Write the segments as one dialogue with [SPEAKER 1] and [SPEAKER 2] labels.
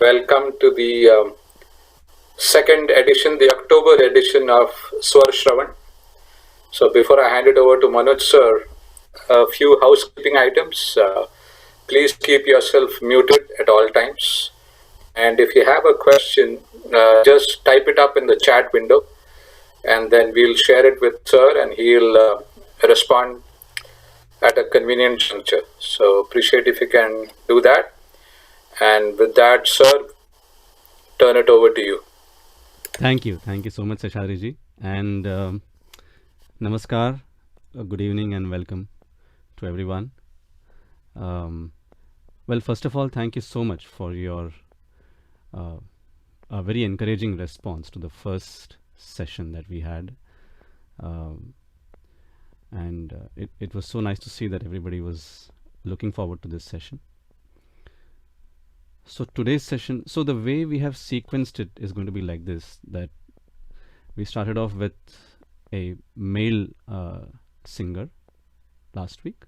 [SPEAKER 1] Welcome to the second edition, the October edition of Swar Shravan. So, before I hand it over to Manoj sir, a few housekeeping items. Please keep yourself muted at all times. And if you have a question, just type it up in the chat window and then we'll share it with sir and he'll respond at a convenient juncture. So, appreciate if you can do that. And with that, sir, turn it over to you.
[SPEAKER 2] Thank you. Thank you so much, Seshadri ji. And namaskar, good evening and welcome to everyone. Well, first of all, thank you so much for your a very encouraging response to the first session that we had. And it was so nice to see that everybody was looking forward to this session. So today's session, so the way we have sequenced it is going to be like this, that we started off with a male singer last week.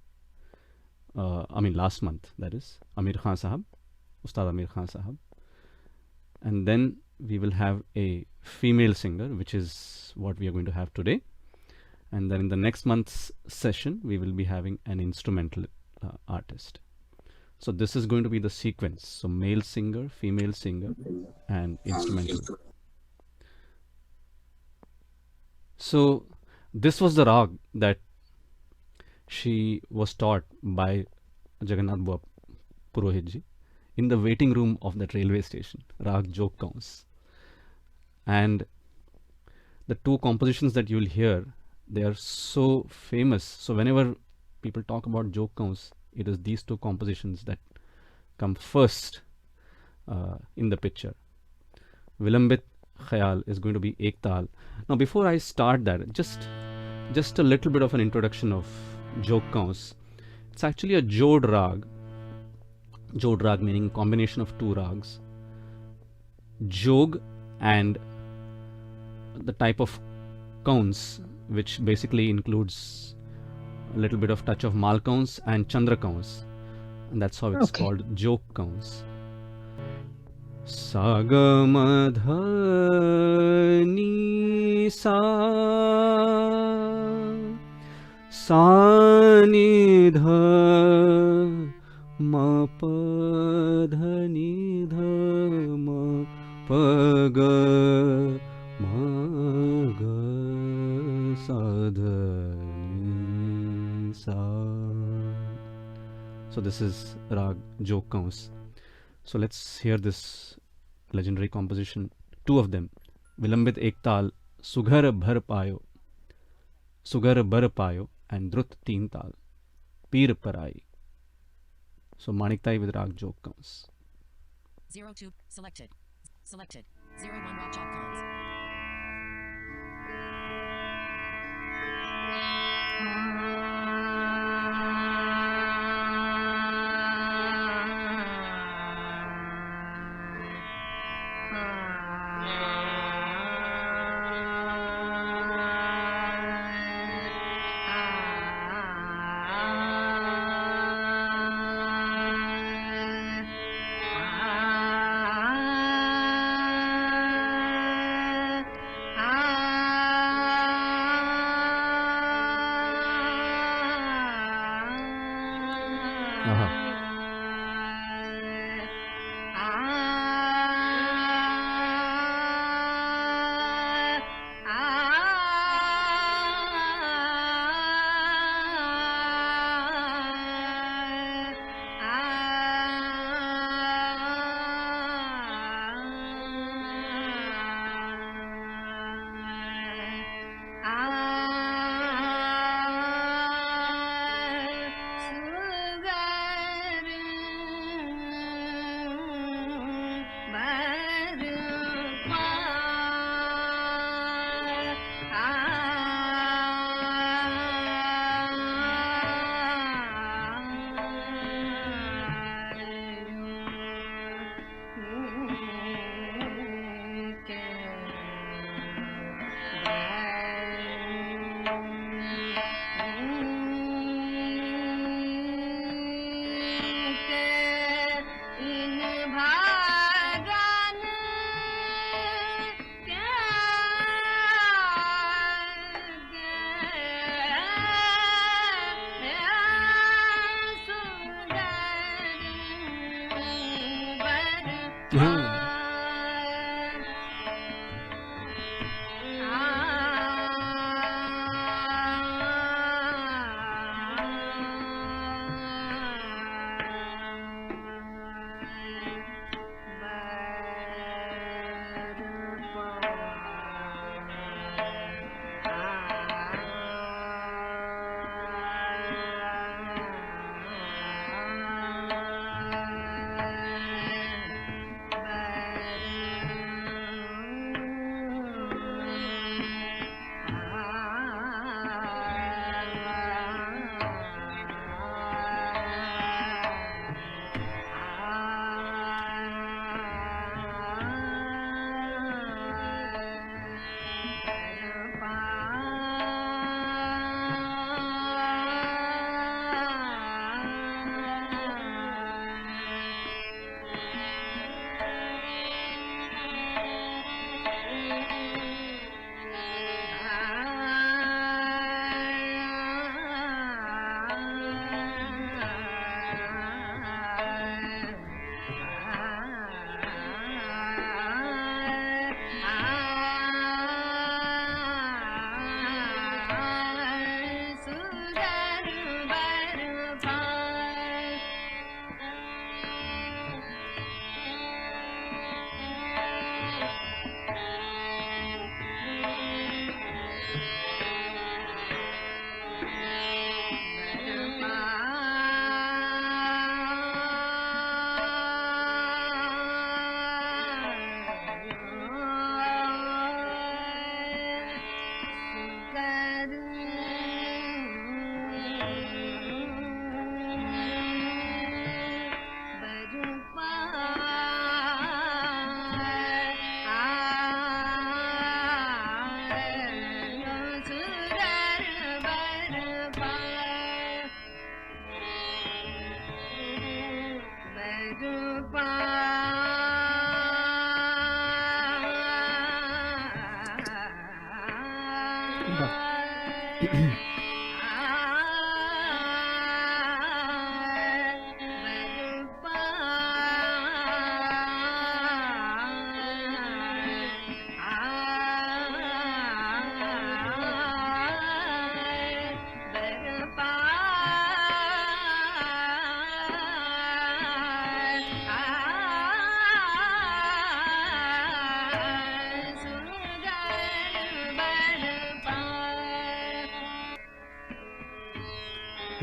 [SPEAKER 2] Last month, that is, Amir Khan Sahab, Ustad Amir Khan Sahab. And then we will have a female singer, which is what we are going to have today. And then in the next month's session, we will be having an instrumental artist. So this is going to be the sequence. So male singer, female singer, and instrumental. So this was the rag that she was taught by Jagannath Bua Purohit ji in the waiting room of that railway station, Rag Jog Kaus. And the two compositions that you will hear, they are so famous. So whenever people talk about Jog Kaus, it is these two compositions that come first in the picture. Vilambit Khayal is going to be Ek Tal. Now before I start that, just a little bit of an introduction of Jog Kaus. It's actually a Jod Rag. Jod Rag meaning combination of two rags. Jog and the type of Kaus, which basically includes a little bit of touch of Mal Kaus and Chandra Kaus. And that's how it's called Jog Kaus. Sagamadhani sa Sanidha Mapadhanidha Mapaga Maga Sadhani sa. So this is Rag Jog Kaus. So let's hear this legendary composition, two of them, Vilambit Ek Tal, Sughar Bhar Payo, and Drut Teen Tal, Peer Parai. So Manik Tai with Rag Jog Kaus.
[SPEAKER 3] 02 selected 01 Rag Jog Kaus.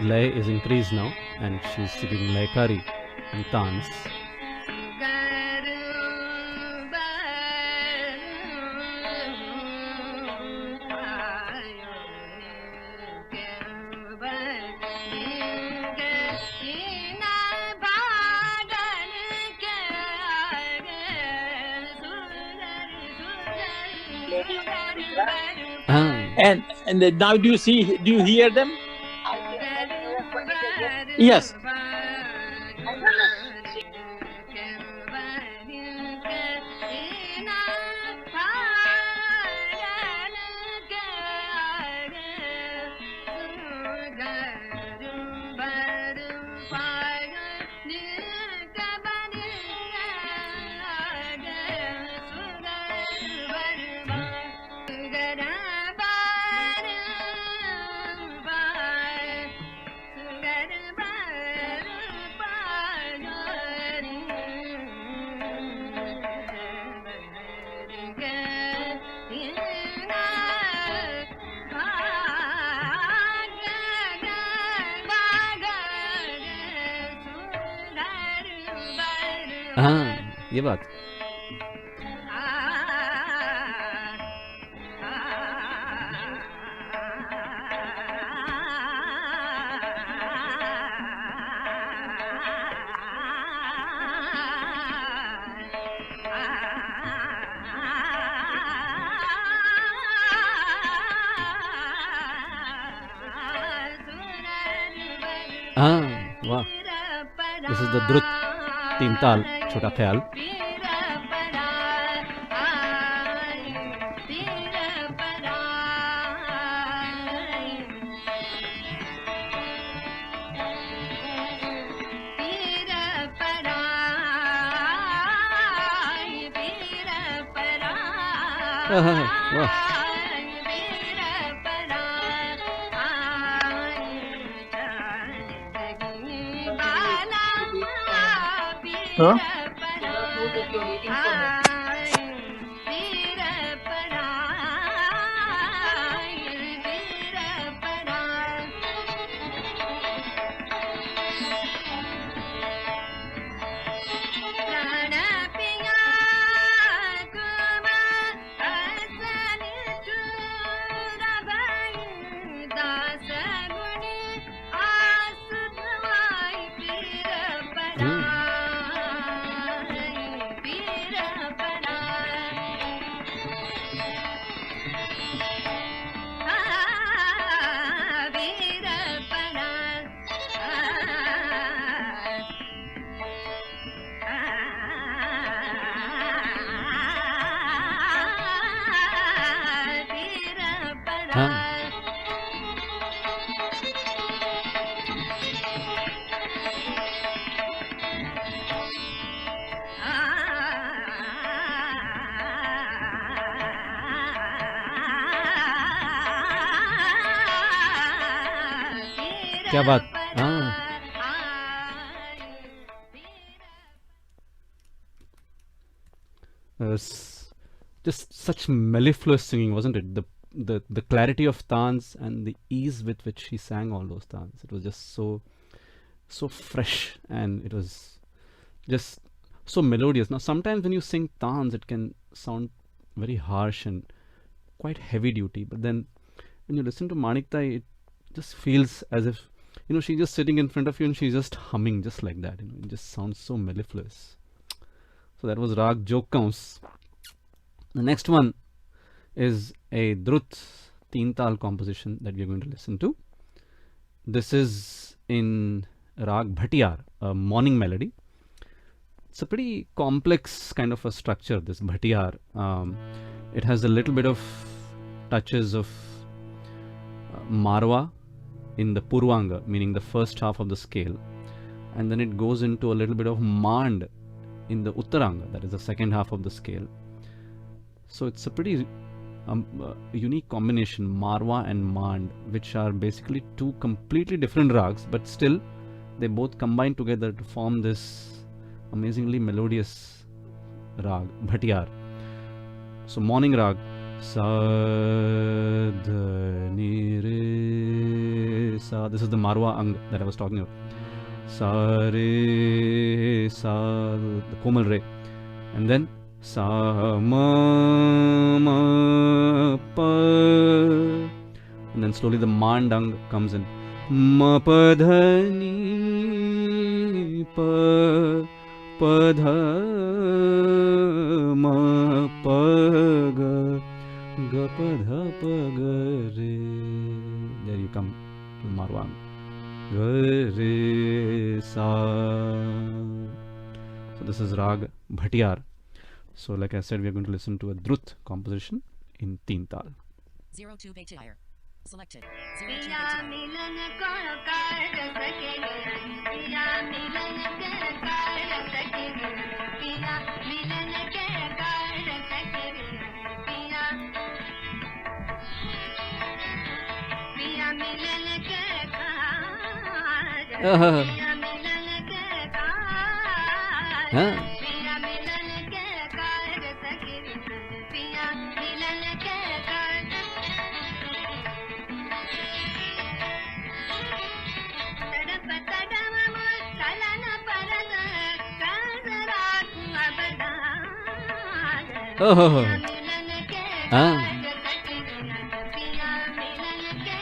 [SPEAKER 2] Lay is increased now, and she's singing Laikari and Tans.
[SPEAKER 4] And now do you hear them? Yes.
[SPEAKER 2] ये बात वाह this is the द्रुत तीन ताल छोटा ख्याल Wow.
[SPEAKER 4] Huh?
[SPEAKER 2] Ah. क्या बात हाँ just such mellifluous singing, wasn't it? The clarity of tans and the ease with which he sang all those tans. It was just so fresh, and it was just so melodious. Now, sometimes when you sing tans, it can sound very harsh and quite heavy duty, but then when you listen to Maniktai, it just feels as if she's just sitting in front of you and she's just humming just like that. It just sounds so mellifluous. So that was Rag Jokkaus. The next one is a Drut Teental composition that we are going to listen to. This is in Rag Bhatiyar, a morning melody. It's a pretty complex kind of a structure, this Bhatiyar. It has a little bit of touches of Marwa in the Purvanga, meaning the first half of the scale. And then it goes into a little bit of Mand in the Uttaranga, that is the second half of the scale. So it's a pretty unique combination, Marwa and Mand, which are basically two completely different rags, but still they both combine together to form this amazingly melodious rag, Bhatiyar. So morning rag, sa dha ni re sa. This is the Marwa ang that I was talking about. Sa re sa, the Komal re, and then sa ma ma pa, and then slowly the Mandang comes in. Ma pa dha ni pa pa dha ma pa ga ga pa dha pa ga re. There you come to Marwang. Ga re sa. So this is Rag Bhatiyar. So like I said, we are going to listen to a Drut composition in Teental.
[SPEAKER 3] 02 Bhatir. Selected. 02
[SPEAKER 5] पिया
[SPEAKER 3] Bhatir.
[SPEAKER 5] मिलन को कर सके पिया मिलन के कर सके पिया मिलन के कर सके पिया पिया मिलन के पिया मिलन के
[SPEAKER 2] हाँ.
[SPEAKER 5] पिया मिलन के कर सके पिया मिलन के तड़प तड़म चलन परद काजरा अबदा
[SPEAKER 2] Oh.
[SPEAKER 5] मिलन के
[SPEAKER 2] Ah.
[SPEAKER 5] पिया मिलन के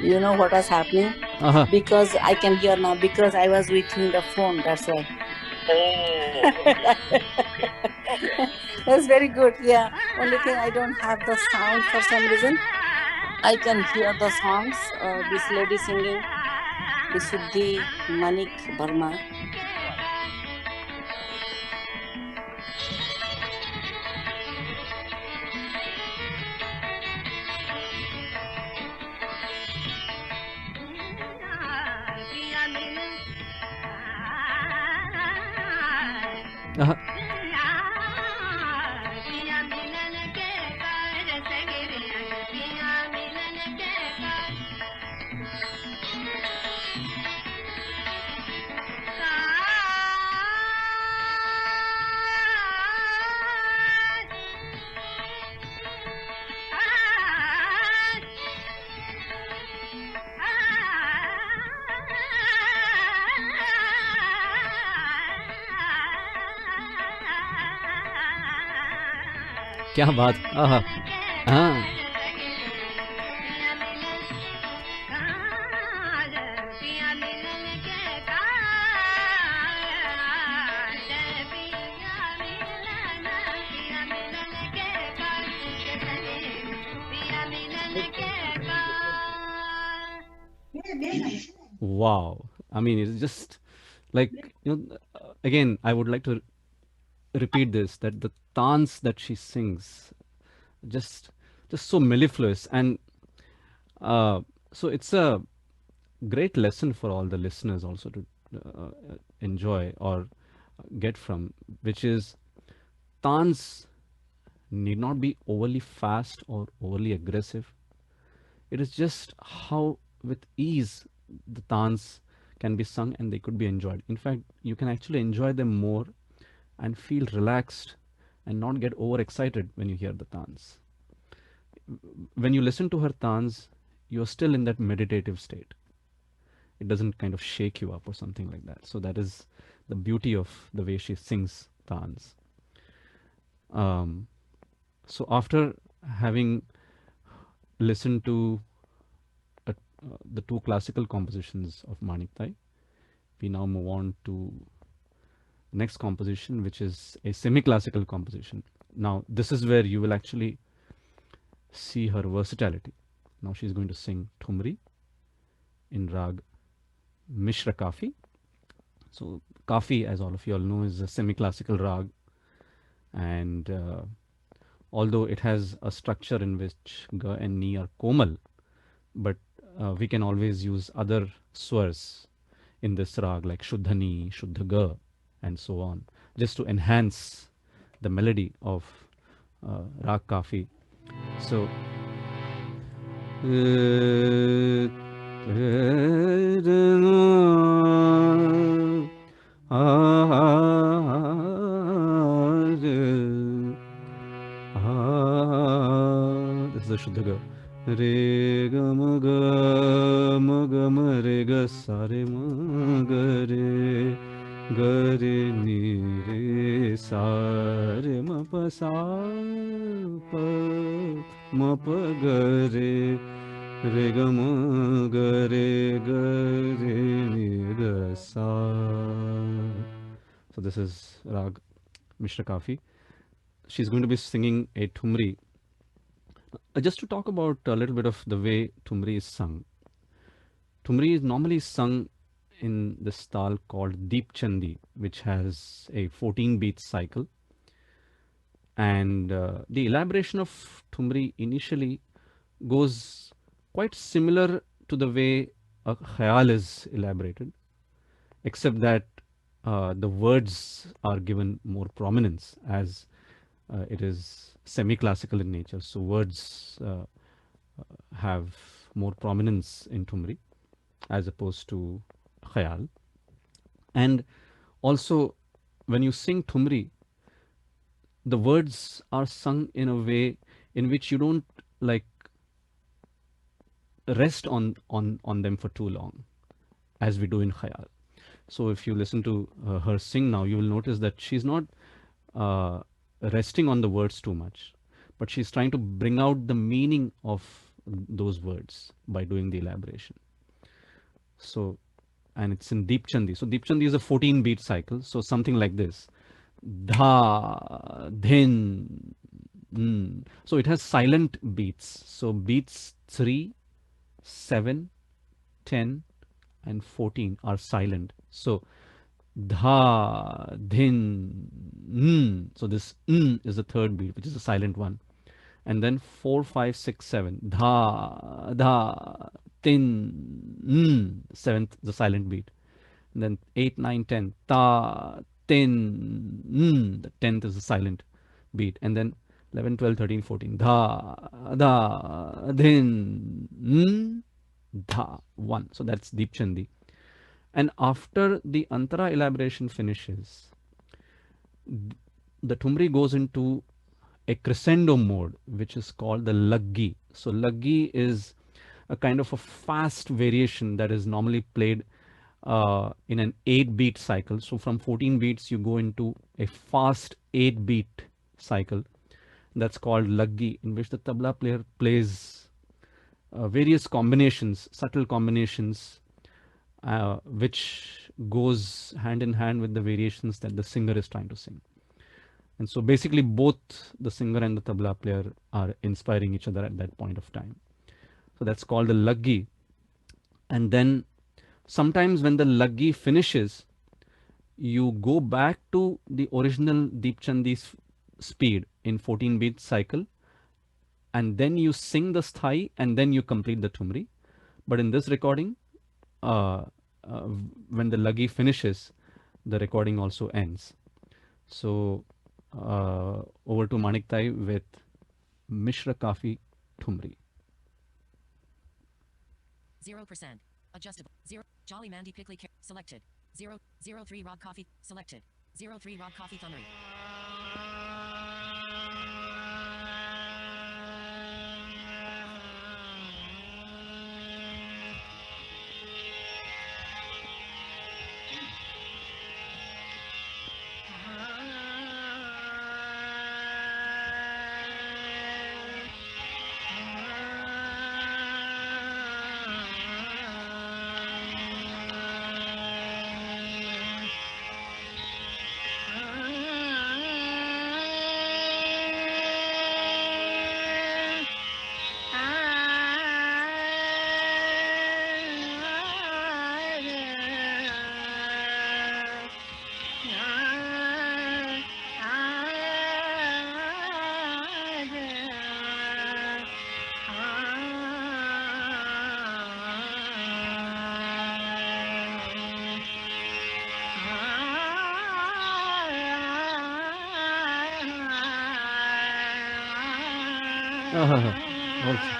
[SPEAKER 6] You know what was happening?
[SPEAKER 2] Uh-huh.
[SPEAKER 6] Because I can hear now, because I was with you in the phone, that's why. That's very good, yeah. Only thing, I don't have the sound for some reason. I can hear the songs, this lady singing, Vidushi, Manik, Varma.
[SPEAKER 2] Uh-huh.
[SPEAKER 5] पिया मिलन के car सगरिया पिया मिलन के car
[SPEAKER 2] क्या बात, आहा, हाँ, wow. I mean, it's just like, again, I would like to repeat this, that the dance that she sings, just just so mellifluous, and uh, so it's a great lesson for all the listeners also to enjoy or get from, which is dance need not be overly fast or overly aggressive. It is just how with ease the tans can be sung and they could be enjoyed. In fact, you can actually enjoy them more and feel relaxed and not get overexcited when you hear the tans. When you listen to her tans, you're still in that meditative state. It doesn't kind of shake you up or something like that. So that is the beauty of the way she sings tans. Um, so after having listened to the two classical compositions of Manik, we now move on to next composition, which is a semi-classical composition. Now, this is where you will actually see her versatility. Now she's going to sing Thumri in rag Mishra Kafi. So Kafi, as all of you all know, is a semi-classical rag, and although it has a structure in which ga and ni are komal, but we can always use other swars in this rag like Shuddhani, Shuddha and so on, just to enhance the melody of rag Kafi. So this is the Shuddha Ga. Re ga ma re ga sa re ma ga re ni re sa re ma pa sa pa ma pa ga re ga re ni ga sa. So this is Rag Mishra Kafi. She's going to be singing a Thumri. Just to talk about a little bit of the way Thumri is sung. Thumri is normally sung in this tal called Deep Chandi, which has a 14-beat cycle. And the elaboration of Thumri initially goes quite similar to the way a khayal is elaborated, except that the words are given more prominence as it is semi-classical in nature. So words have more prominence in Thumri as opposed to khayal. And also, when you sing Thumri, the words are sung in a way in which you don't like rest on them for too long, as we do in khayal. So if you listen to her sing now, you will notice that she's not resting on the words too much, but she's trying to bring out the meaning of those words by doing the elaboration. So, and it's in Deep Chandi. So Deep Chandi is a 14-beat cycle. So something like this. Dha, dhin. So it has silent beats. So beats 3, 7, 10, and 14 are silent. So dha, dhin, So this is the third beat, which is a silent one. And then 4, 5, 6, 7. Dha, tin, seventh, the silent beat. And then 8, 9, 10. Ta, tin. The 10th is a silent beat. And then 11, 12, 13, 14. Da, din, dha. 1. So that's Deep Chandi. And after the Antara elaboration finishes, the Thumri goes into a crescendo mode, which is called the Laggi. So Laggi is a kind of a fast variation that is normally played in an 8-beat cycle. So from 14 beats, you go into a fast 8-beat cycle. That's called Laggi, in which the tabla player plays various combinations, subtle combinations, which goes hand in hand with the variations that the singer is trying to sing. And so basically both the singer and the tabla player are inspiring each other at that point of time. So that's called the Laggi. And then sometimes when the Laggi finishes, you go back to the original Deep Chandi's speed in 14 beat cycle, and then you sing the sthai and then you complete the Thumri. But in this recording, uh, when the Laggi finishes, the recording also ends. So over to Manik Tai with Mishra Kafi Thumri.
[SPEAKER 3] 0%. Adjustable. 0. Jolly Mandy Pickley selected. 0. 03 Rod Coffee selected. 03 Rod Coffee Thunnery.
[SPEAKER 2] Also.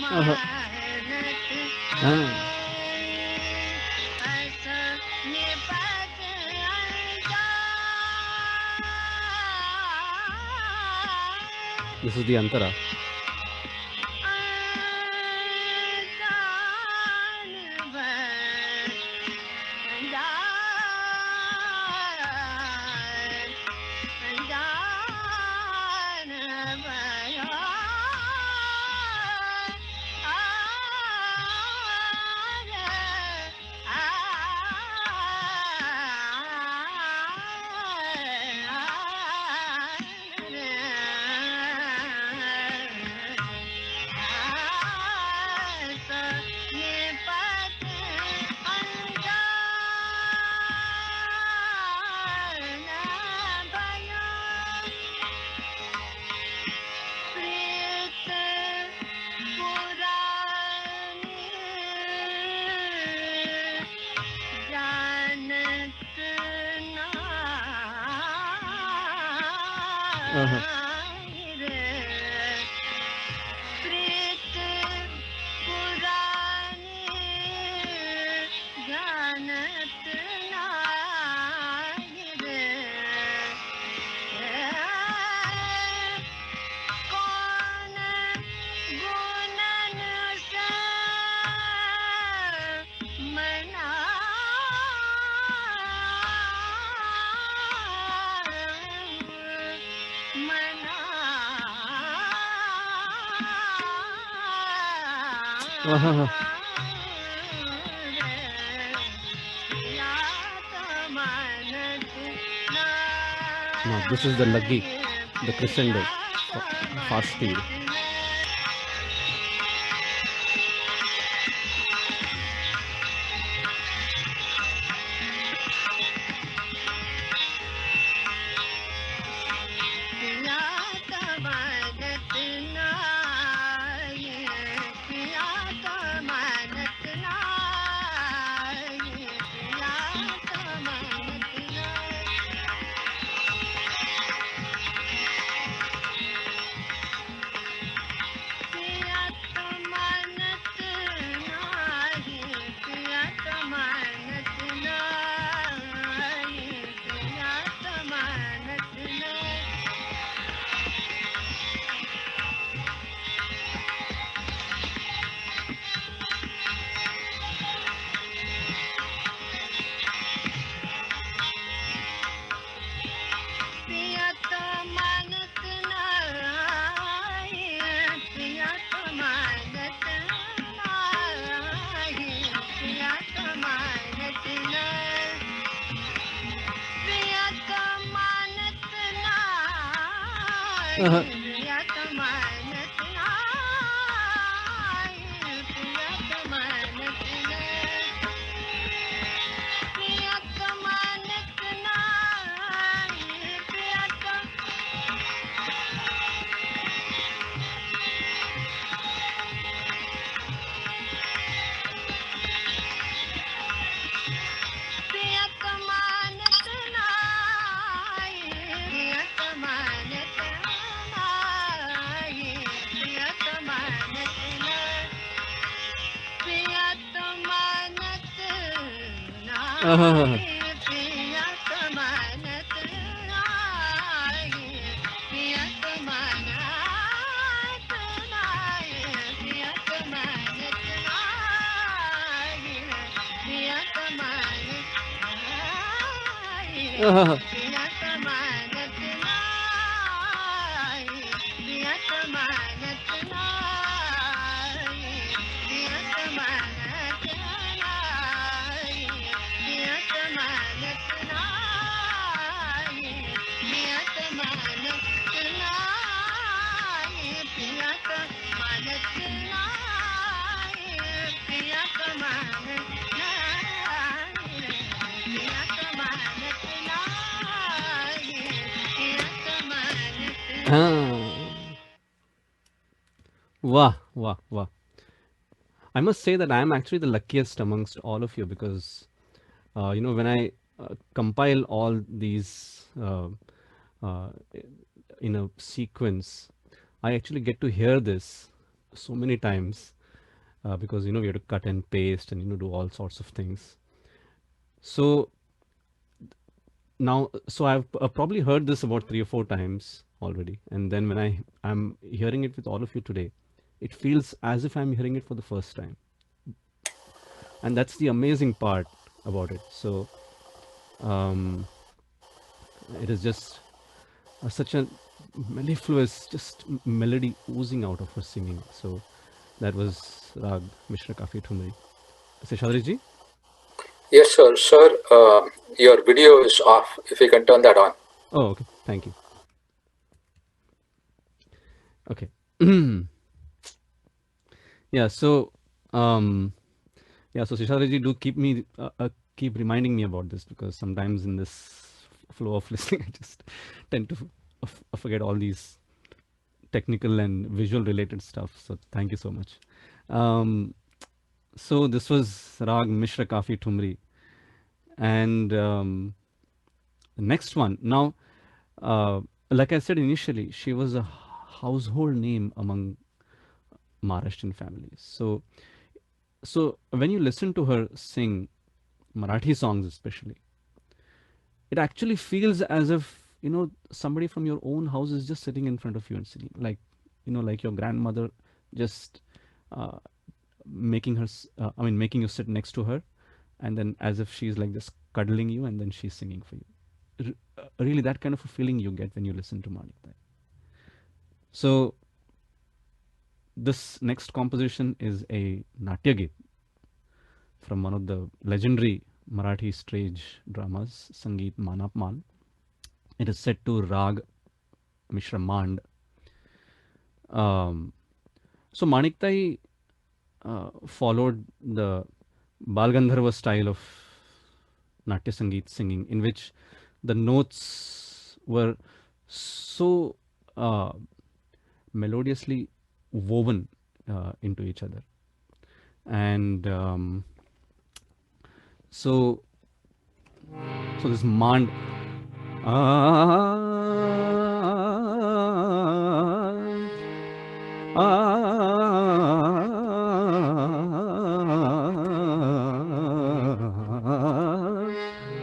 [SPEAKER 2] Uh-huh. Ah, this is the Antara. Uh-huh. Uh-huh. Now this is the Laggi, the crescendo, fast speed. Uh-huh. Uh-huh. Uh-huh. Ah. Wow, wow, wow. I must say that I am actually the luckiest amongst all of you because, when I compile all these uh, in a sequence, I actually get to hear this so many times because we had to cut and paste and do all sorts of things. So now, so I've probably heard this about 3 or 4 times already, and then when I'm hearing it with all of you today, it feels as if I'm hearing it for the first time, and that's the amazing part about it. So um, it is just such a mellifluous, just melody oozing out of her singing. So that was Rag Mishra Kafi Thumri. Seshadri ji?
[SPEAKER 1] Yes, sir. Sir, your video is off. If you can turn that on.
[SPEAKER 2] Oh, okay. Thank you. Okay. Yeah. So, so Seshadri ji, do keep reminding me about this, because sometimes in this flow of listening, I just tend to forget all these technical and visual related stuff. So thank you so much. So this was Rag Mishra Kafi Thumri, and the next one. Now, like I said initially, she was a household name among Maharashtrian families. So when you listen to her sing Marathi songs, especially, it actually feels as if somebody from your own house is just sitting in front of you and singing, like like your grandmother just uh, making you sit next to her, and then as if she's like just cuddling you, and then she's singing for you. Really, that kind of a feeling you get when you listen to Manik Tai. So this next composition is a Natya Geet from one of the legendary Marathi stage dramas, Sangeet Manapman. It is set to Rag Mishra Mand. So Manik Tai followed the Balgandharva style of Natya Sangeet singing, in which the notes were so melodiously woven into each other. And so this Mand.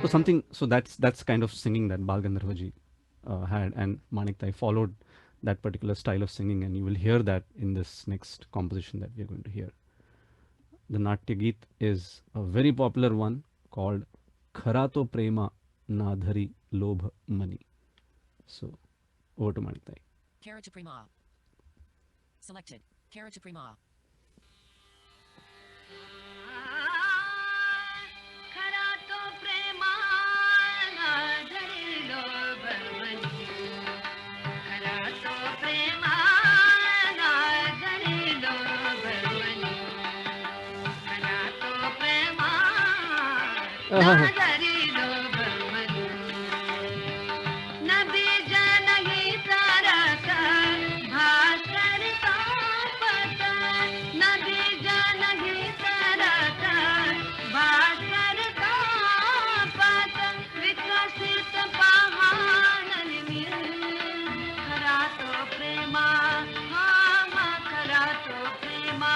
[SPEAKER 2] So something, so that's kind of singing that Bal Gandharvaji had, and Manik Tai followed that particular style of singing, and you will hear that in this next composition that we are going to hear. The Natya Geet is a very popular one called Khara To Prema Na Dhari Lobh Mani. So over to Manik Tai.
[SPEAKER 3] Kara to Prima. Selected. Kara to Prima.
[SPEAKER 5] खरा तो प्रेमा ना धरिलो बरवनी खरा तो प्रेमा ना धरिलो बरवनी खरा तो प्रेमा ना धरिलो बरवनी नबी जनही सरस भास्कर का पता नबी जनही सरस भास्कर का पता विकसित पहाड़न में खरा तो प्रेमा हाँ हाँ खरा तो प्रेमा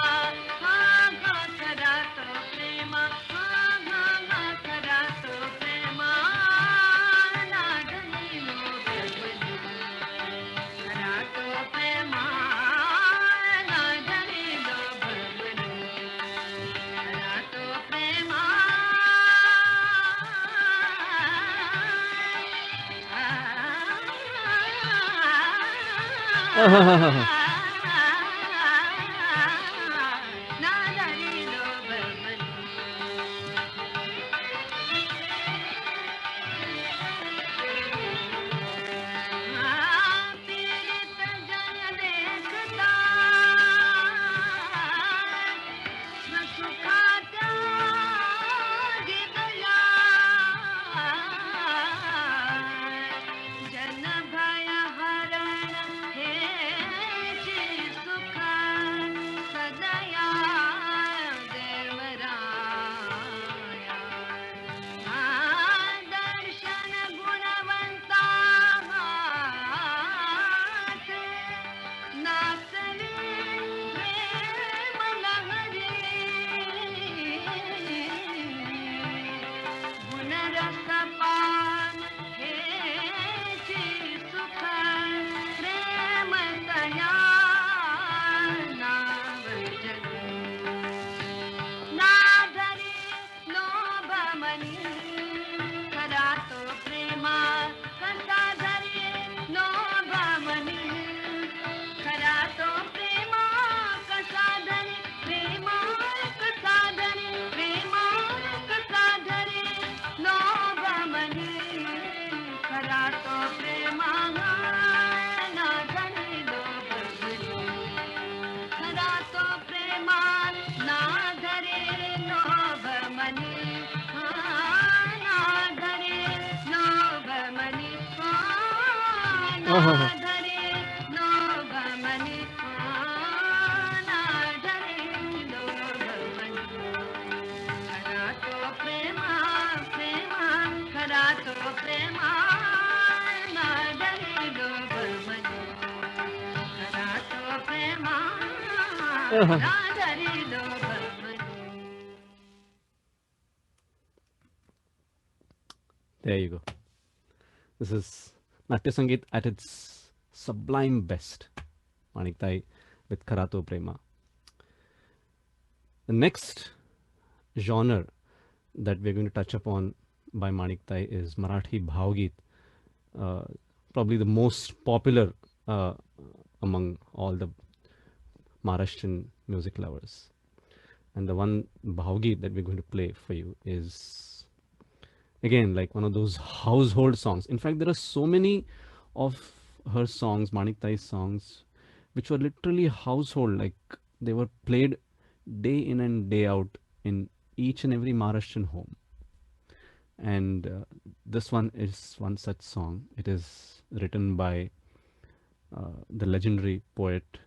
[SPEAKER 5] हाँ हाँ खरा तो प्रेमा हाँ हाँ हाँ खरा तो प्रेमा ना धनिलो बरवनी खरा तो प्रेमा ना धनिलो बरवनी खरा तो प्रेमा ना धनिलो बरवनी पीड़ित जन देखता सुखाता गिदला जन भय हरण हे खरा तो प्रेमा ना धरे लोभ मनी ना धरे लोभ मनी ना धरे लोभ मनी ना धरे लोभ मनी खरा तो प्रेमा प्रेमा खरा तो प्रेमा ना धरे लोभ मनी खरा तो प्रेमा ना धरे लोभ money.
[SPEAKER 2] There you go. This is Natya Sangeet at its sublime best. Manik Tai with Karato Prema. The next genre that we're going to touch upon by Manik Tai is Marathi Bhavgit, probably the most popular among all the Maharashtrian music lovers. And the one Bhavgit that we're going to play for you is, again, like one of those household songs. In fact, there are so many of her songs, Manik Tai's songs, which were literally household, like they were played day in and day out in each and every Maharashtrian home. And this one is one such song. It is written by the legendary poet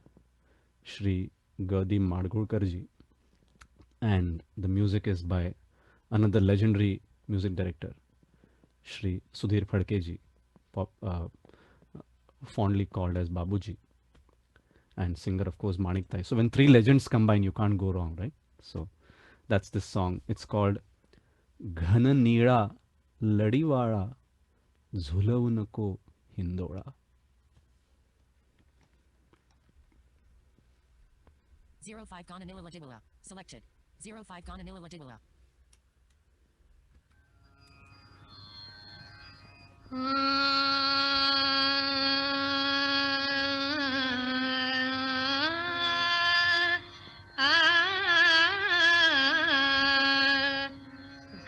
[SPEAKER 2] Shri Gadi Madgulkarji, and the music is by another legendary music director, Shri Sudhir Phadkeji, fondly called as Babuji, and singer, of course, Manik Tai. So when three legends combine, you can't go wrong, right? So that's this song. It's called घन नीळा लडीवाळा झुलवू नको हिंदोळा.
[SPEAKER 3] 05 Gonanilla Ladigula. Selected. 05 Gonanilla Ladigula.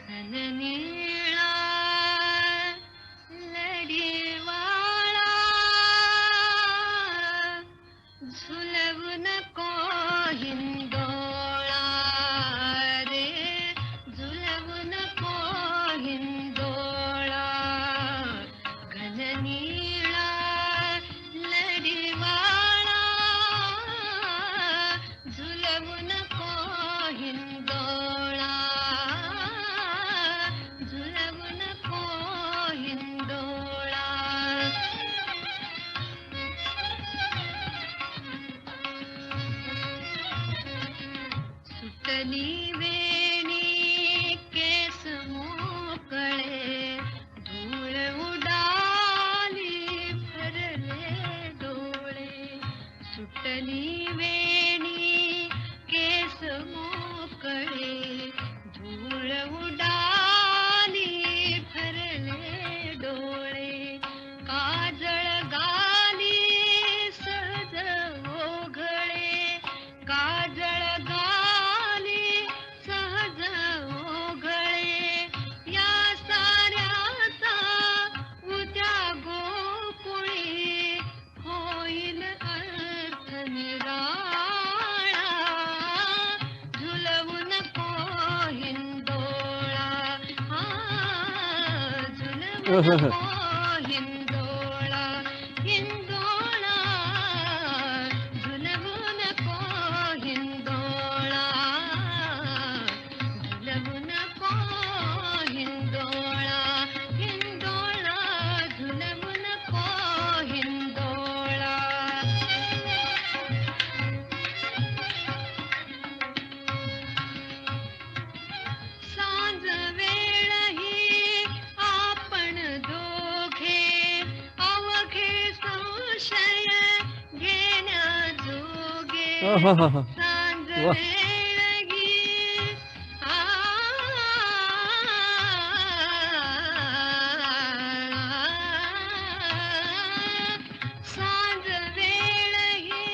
[SPEAKER 5] घन नीळा लडीवाळा झुलवू नको हिंदोळा रे झुलवू नको हिंदोळा घन नीळा लडीवाळा झुलवू नको हिंदोळा झुलवू नको हिंदोळा सुटली वेणी केस मोकळे धूळ उडाली भरले डोळे सुटली वेणी केस मोकळे धूळ उडाली भरले डोळे काजळ गाली सहज ओघळे काजळ गाली सहज ओघळे या साऱ्याचा उद्या गोकुळी होईल अर्थ निराळा झुलवू नको हिंदोळा झुलवू नको हिंदोळा हिंदोळा झुलवू नको हिंदोळा झुलवू नको हिंदोळा हिंदोळा झुलवू नको हिंदोळा सांज वेळ ही आपण दोघे अवघे संशय घेण्याजोगे सांज
[SPEAKER 2] वाह.
[SPEAKER 5] वेळ ही सांज वेळ ही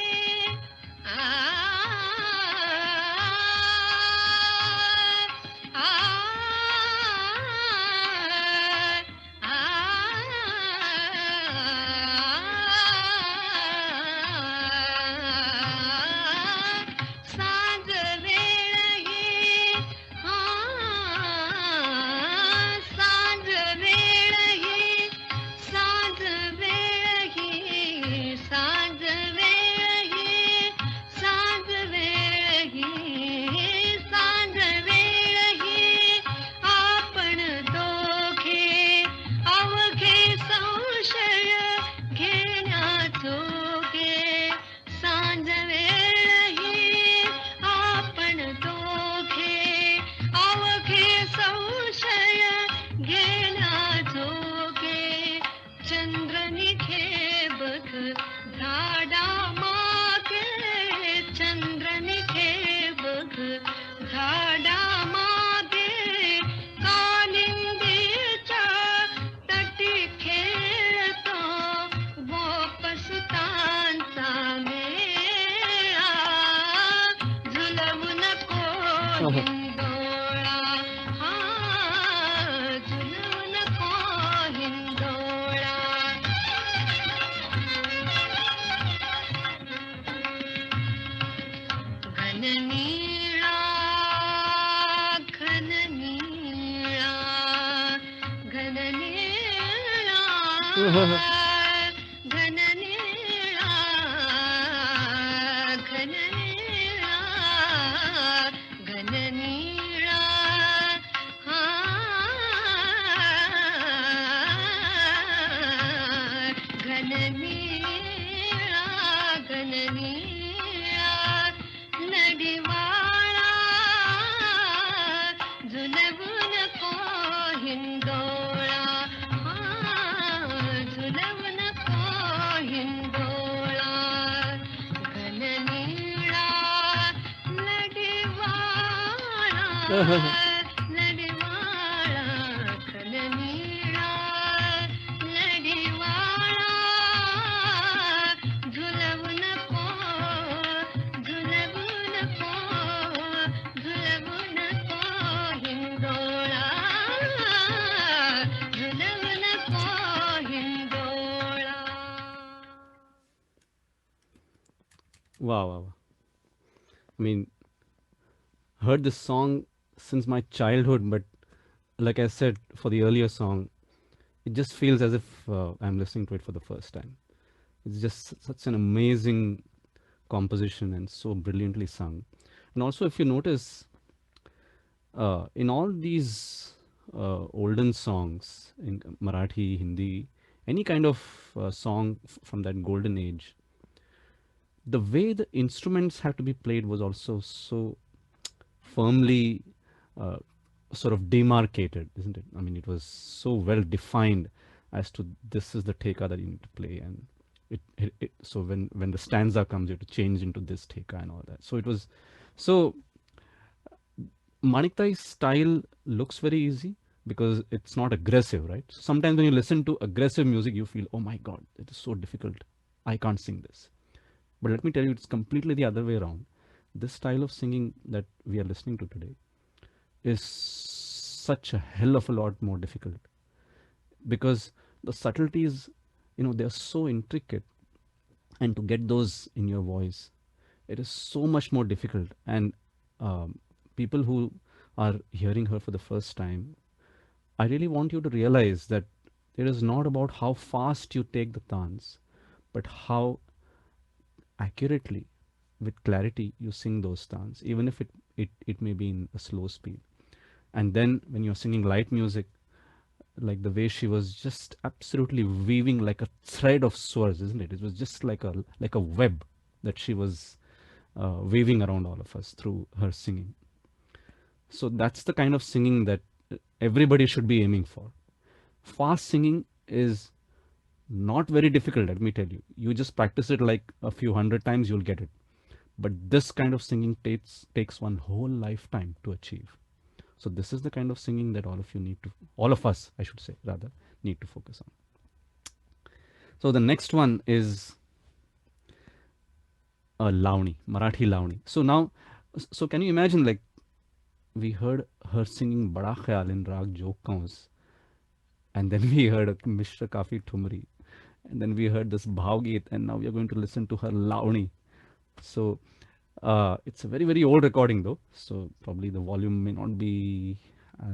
[SPEAKER 5] झाडा मागे कालिंदीच्या तटी खेळतो गोपसुतांचा मेळा झुलवू नको हिंदोळा हा झुलवू नको हिंदोळा घननीळा घननीळा घननीळा घननीळा घननीळा घननीळा हा घननीळा घननीळा नडीवाळा झुलवू नको हिंदोळा झुलवू नको हिंदोळा घननीळा नडीवाळा नडीवाळा घननीळा नडीवाळा झुलवू नको झुलवू नको झुलवू नको हिंदोळा झुलवू नको हिंदोळा
[SPEAKER 2] Wow, wow, wow. I mean, heard this song since my childhood, but like I said for the earlier song, it just feels as if I'm listening to it for the first time. It's just such an amazing composition and so brilliantly sung. And also, if you notice, in all these olden songs in Marathi, Hindi, any kind of song from that golden age, the way the instruments have to be played was also so firmly sort of demarcated, isn't it? I mean, it was so well defined as to this is the theka that you need to play, and so when the stanza comes, you have to change into this theka and all that. So it was so Maniktai's style looks very easy because it's not aggressive, right? So sometimes when you listen to aggressive music, you feel, oh my God, it is so difficult. I can't sing this. But let me tell you, it's completely the other way around. This style of singing that we are listening to today is such a hell of a lot more difficult because the subtleties, they're so intricate, and to get those in your voice, it is so much more difficult. And people who are hearing her for the first time, I really want you to realize that it is not about how fast you take the tans, but how accurately, with clarity, you sing those tans, even if it may be in a slow speed. And then when you're singing light music, like the way she was just absolutely weaving like a thread of swars, isn't it? It was just like a web that she was weaving around all of us through her singing. So that's the kind of singing that everybody should be aiming for. Fast singing is not very difficult, let me tell you. You just practice it like a few hundred times, you'll get it. But this kind of singing takes one whole lifetime to achieve. So this is the kind of singing that all of us, I should say, rather, need to focus on. So the next one is a Lavani, Marathi Lavani. So now, so can you imagine, like, we heard her singing Bada Khayal in Rag Jokkaus, and then we heard a Mishra Kafi Thumri, and then we heard this Bhavgit, and now we are going to listen to her Lavani. So it's a very, very old recording though, so probably the volume may not be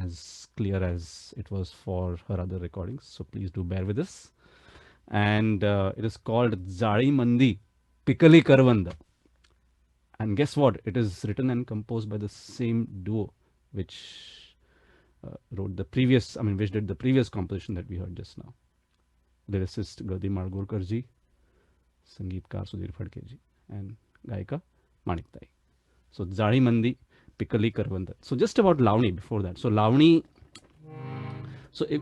[SPEAKER 2] as clear as it was for her other recordings, so please do bear with us. And it is called Zari Mandi Pikali Karvanda. And guess what? It is written and composed by the same duo which which did the previous composition that we heard just now. Lyricist Gadi Margorkar ji, Sangeetkar Sudhir Phadke ji, and Gaika Manik Tai. So Zari Mandi Pikali Karvanda. So just about Lavani before that. So Lavani, so in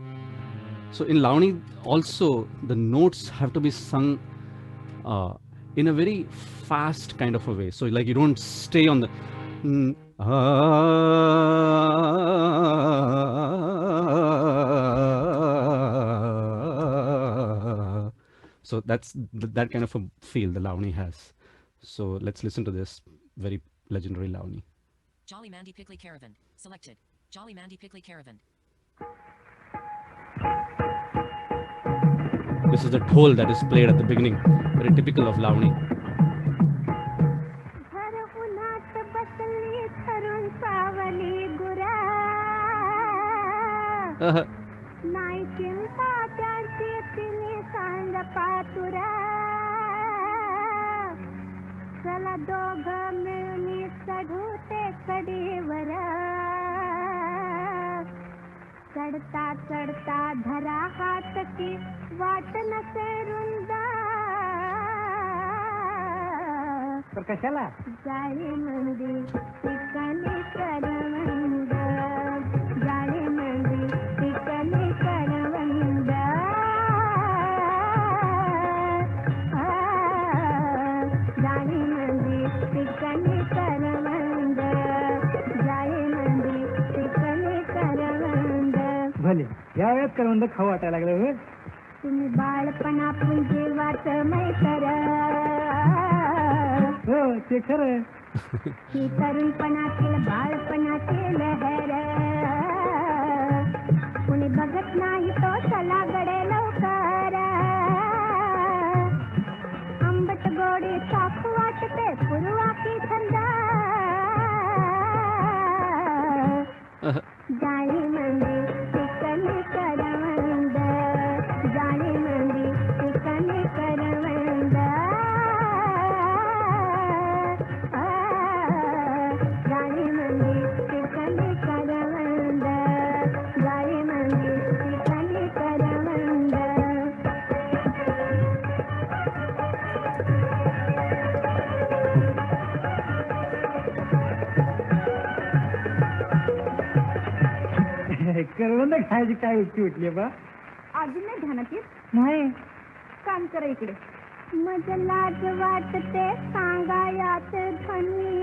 [SPEAKER 2] Lavani also the notes have to be sung in a very fast kind of a way. So like you don't stay on the, Mm, so that's that kind of a feel the Lavani has. So let's listen to this very legendary Lavani.
[SPEAKER 3] Jolly Mandy Pickly Caravan. Selected. Jolly Mandy Pickly Caravan.
[SPEAKER 2] This is the dhol that is played at the beginning, very typical of Lavani.
[SPEAKER 5] भर उन्हात बसली धरून सावली गुरा नाही चिंता त्यांची तिने सांग पातुरा चला दोघ मिळून चढू ते कडेवर चढता चढता धरा हात की वाट नसे रुंदा
[SPEAKER 4] तर कशाला
[SPEAKER 5] जाळे मंदी ठिकाणी करवंद जाळे मंदी ठिकाणी करवंद जाळे मंदी ठिकाणी करवंद जाळे मंदी ठिकाणी करवंद
[SPEAKER 4] भले या वेळेत करवंद खाऊ वाटायला लागलं होय.
[SPEAKER 5] तुम्ही बाळपणापून जीवात मै करा
[SPEAKER 4] हो ते खरं
[SPEAKER 5] ही तरुणपणातील बाळपणाची लहर कुणी बघत नाही तो चला गडे लवकर आंबट गोडी चाकू वाटते पूर्वा की थंड जाळी मंदी ठिकाणी करवंद जाळी मंदी ठिकाणी करवंद जाळी मंदी ठिकाणी करवंद जाळी मंदी ठिकाणी करवंद
[SPEAKER 4] करवंद खायची काय युक्ती उठली बा
[SPEAKER 5] अजून नाही ध्यानात येत
[SPEAKER 4] नाही
[SPEAKER 5] काम करा इकडे मज लाज वाटते सांगायात धनी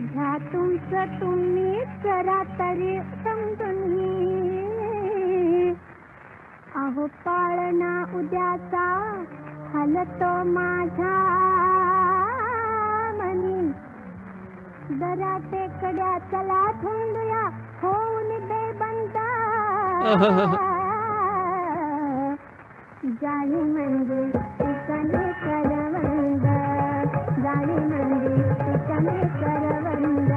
[SPEAKER 5] घ्या तुमचं तुम्ही जरा तरी समजून अहो पाळणा उद्याचा हलतो माझ्या मनी जरा टेकड्या चला धुंडूया होऊन बेबंद जाळी मंदी ठिकाणी करवंद जाळी मंदी ठिकाणी करवंद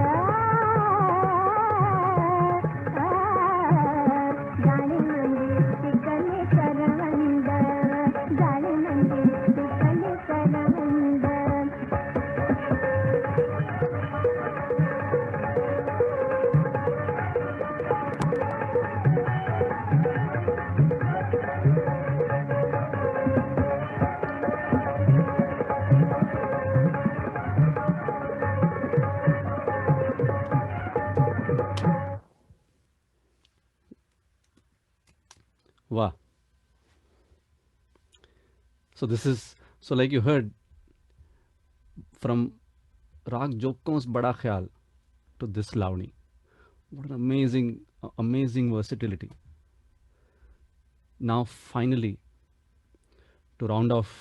[SPEAKER 5] जाळी मंदी ठिकाणी करवंद जाळी मंदी ठिकाणी करवंद
[SPEAKER 2] Wow. So this is, so like you heard from Rag Jokkon's Bada Khayal to this Lavani. What an amazing, amazing versatility. Now finally, to round off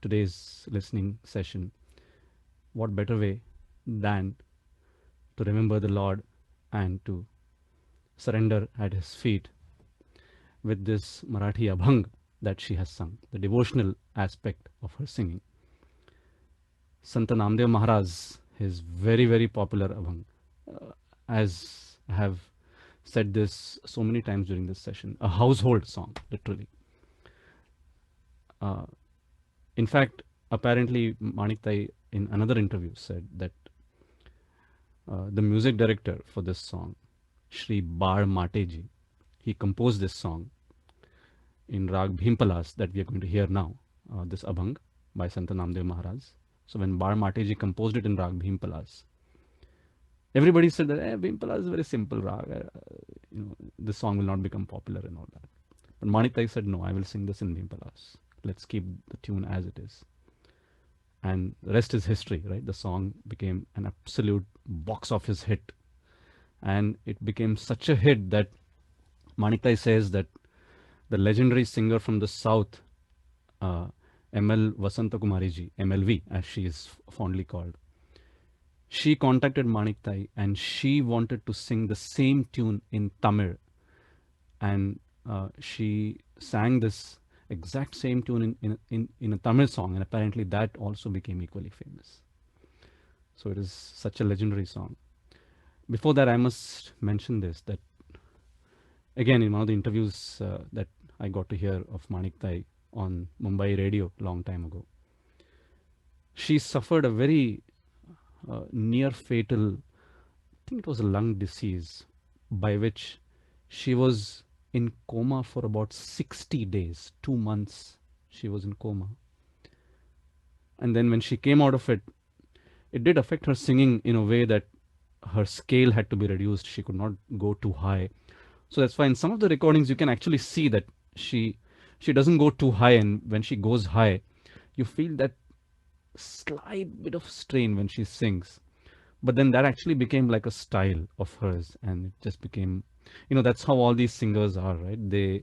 [SPEAKER 2] today's listening session, what better way than to remember the Lord and to surrender at his feet with this Marathi abhang that she has sung, the devotional aspect of her singing. Sant Namdev Maharaj, his very, very popular abhang, as I have said this so many times during this session, a household song, literally. In fact, apparently Manik Tai in another interview said that the music director for this song, Shri Bal Mateji, he composed this song in Rag Bhimpalas that we are going to hear now, this abhang by Sant Namdev Maharaj. So when Bal Mateji composed it in Rag Bhimpalas, everybody said that Bhimpalas is a very simple rag, this song will not become popular and all that. But Manik Tai said, no, I will sing this in Bhimpalas. Let's keep the tune as it is. and the rest is history, right? The song became an absolute box office hit, and it became such a hit that Maniktai says that the legendary singer from the south, uh, ML Vasanta ji, MLV as she is fondly called, she contacted Maniktai and she wanted to sing the same tune in Tamil, and she sang this exact same tune in a Tamil song, and apparently that also became equally famous. So it is such a legendary song. Before that, I must mention this, that again in one of the interviews that I got to hear of Manik Tai on Mumbai radio long time ago, she suffered a very near fatal, I think it was a lung disease, by which she was in coma for about 60 days, 2 months she was in coma. And then when she came out of it, it did affect her singing in a way that her scale had to be reduced. She could not go too high. So that's why in some of the recordings you can actually see that she doesn't go too high, and when she goes high, you feel that slight bit of strain when she sings. But then that actually became like a style of hers, and it just became, that's how all these singers are, right? They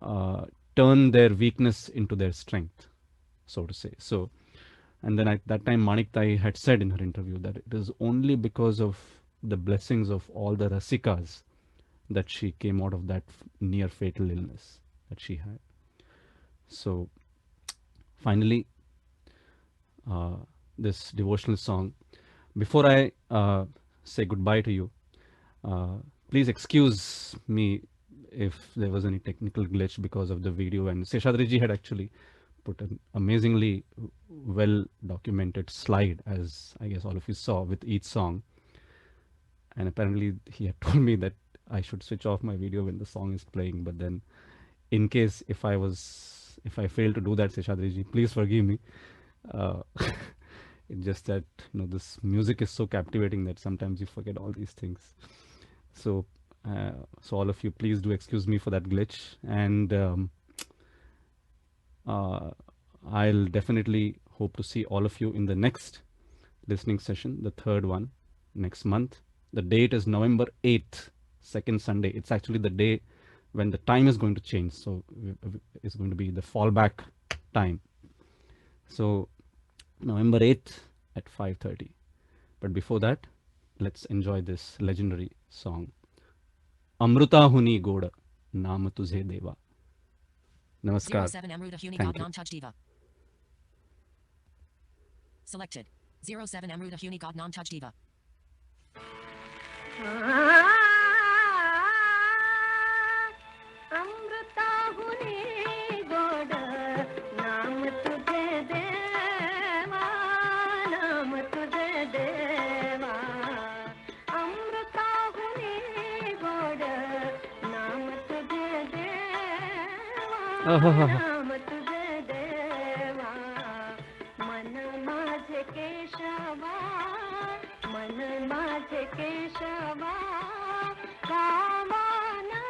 [SPEAKER 2] uh, turn their weakness into their strength, so to say. So, and then at that time, Manik Tai had said in her interview that it is only because of the blessings of all the Rasikas that she came out of that near fatal illness that she had. So, finally, uh, this devotional song. Before I say goodbye to you, uh, please excuse me if there was any technical glitch because of the video. And Seshadriji had actually put an amazingly well documented slide, as I guess all of you saw, with each song. And apparently he had told me that I should switch off my video when the song is playing. But then, in case if I failed to do that, Seshadriji, please forgive me. Uh, it's just that this music is so captivating that sometimes you forget all these things. So, so all of you, please do excuse me for that glitch, and I'll definitely hope to see all of you in the next listening session, the third one, next month. The date is November 8th, second Sunday. It's actually the day when the time is going to change. So it's going to be the fallback time. So November 8th at 5:30. But before that, let's enjoy this legendary song. Amruta huni goda, naam tujhe deva. Namaskar.
[SPEAKER 3] 07 Amruta Huni
[SPEAKER 2] Thank
[SPEAKER 3] God
[SPEAKER 2] you.
[SPEAKER 3] Non Touch Diva. Selected. 07 Amruta Huni God Non Touch Diva.
[SPEAKER 5] Amrita हुनी गोड नाम तुझे देवा नाम तुझे देवा अमृता हुनी गोड नाम तुझे देवा नाम तुझे देवा मन माझे केशवा मन माझे केशवा कावाना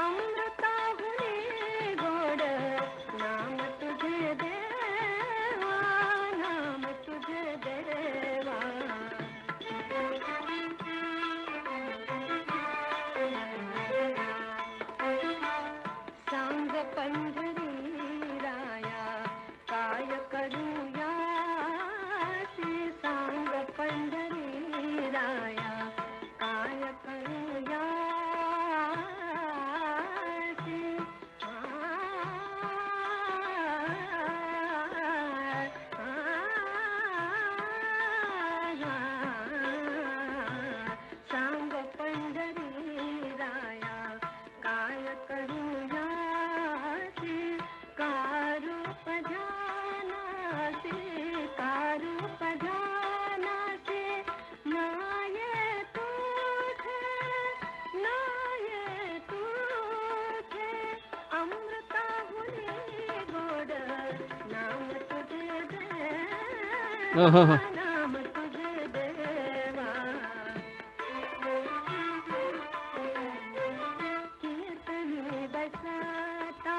[SPEAKER 5] अमृता हुनी गोड नाम तुझे देवा नाम तुझे देवा सांग पंढरी राया काय करूया सांग पंढरी राया काय करूया सांग पंढरी राया काय करूया कारूप जानासी कारूप जानासी नाये तुझे अमृता हुनी गोड नाम तुझे देवा नाम तुझे देवा कीर्तनी बसता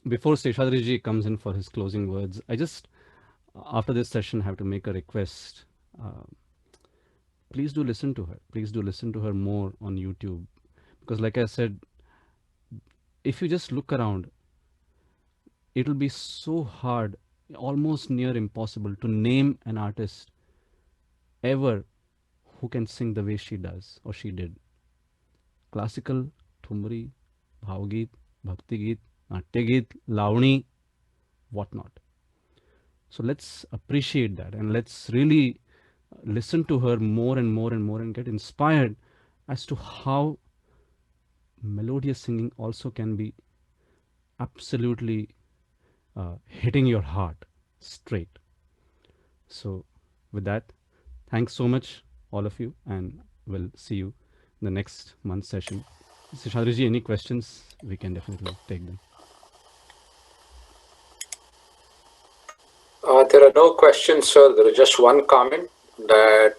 [SPEAKER 2] before Seshadriji comes in for his closing words, I just, after this session, have to make a request. Uh, please do listen to her. Please do listen to her more on YouTube. Because, like I said, if you just look around, it will be so hard, almost near impossible, to name an artist ever who can sing the way she does or she did. Classical, Thumri, Bhavgeet, Bhakti Geet, Natya Geet, Lavani, whatnot. So let's appreciate that and let's really listen to her more and more and more and get inspired as to how melodious singing also can be absolutely hitting your heart straight. So, with that, thanks so much, all of you, and we'll see you in the next month's session. Seshadriji, any questions? We can definitely take them.
[SPEAKER 1] There are no questions, sir. There is just one comment that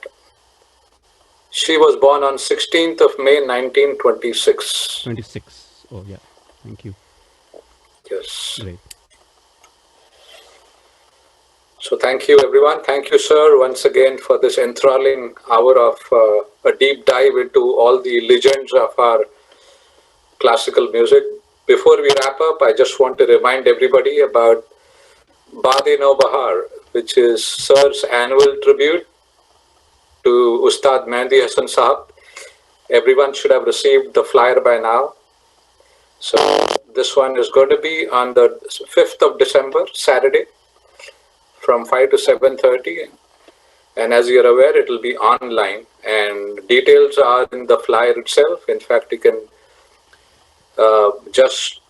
[SPEAKER 1] she was born on 16th of May, 1926.
[SPEAKER 2] 26. Oh, yeah. Thank you.
[SPEAKER 1] Yes.
[SPEAKER 2] Great.
[SPEAKER 1] So thank you, everyone. Thank you, sir, once again for this enthralling hour of a deep dive into all the legends of our classical music. Before we wrap up, I just want to remind everybody about Baade No Bahar, which is Sir's annual tribute to Ustad Mehndi Hassan Sahab. Everyone should have received the flyer by now. So this one is going to be on the 5th of December, Saturday, from 5 to 7:30. And as you're aware, it will be online and details are in the flyer itself. In fact, you can just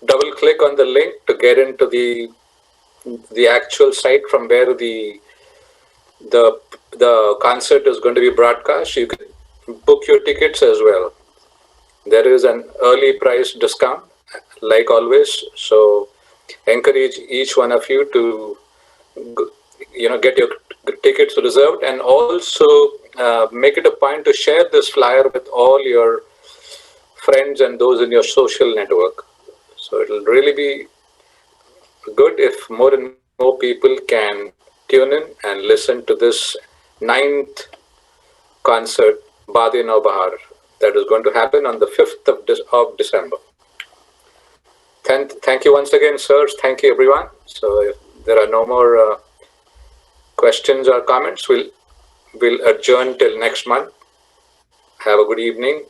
[SPEAKER 1] double click on the link to get into the actual site from where the concert is going to be broadcast. You can book your tickets as well. There is an early price discount, like always. So encourage each one of you to get your tickets reserved, and also make it a point to share this flyer with all your friends and those in your social network. So it'll really be good if more and more people can tune in and listen to this 9th concert, Baade No Bahar, that is going to happen on the 5th of December. Thank you once again, sirs. Thank you, everyone. So if there are no more questions or comments, we'll adjourn till next month. Have a good evening.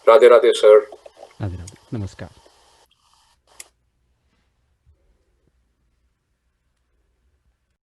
[SPEAKER 1] Radhe Radhe, sir.
[SPEAKER 2] Radhe Radhe. Namaskar.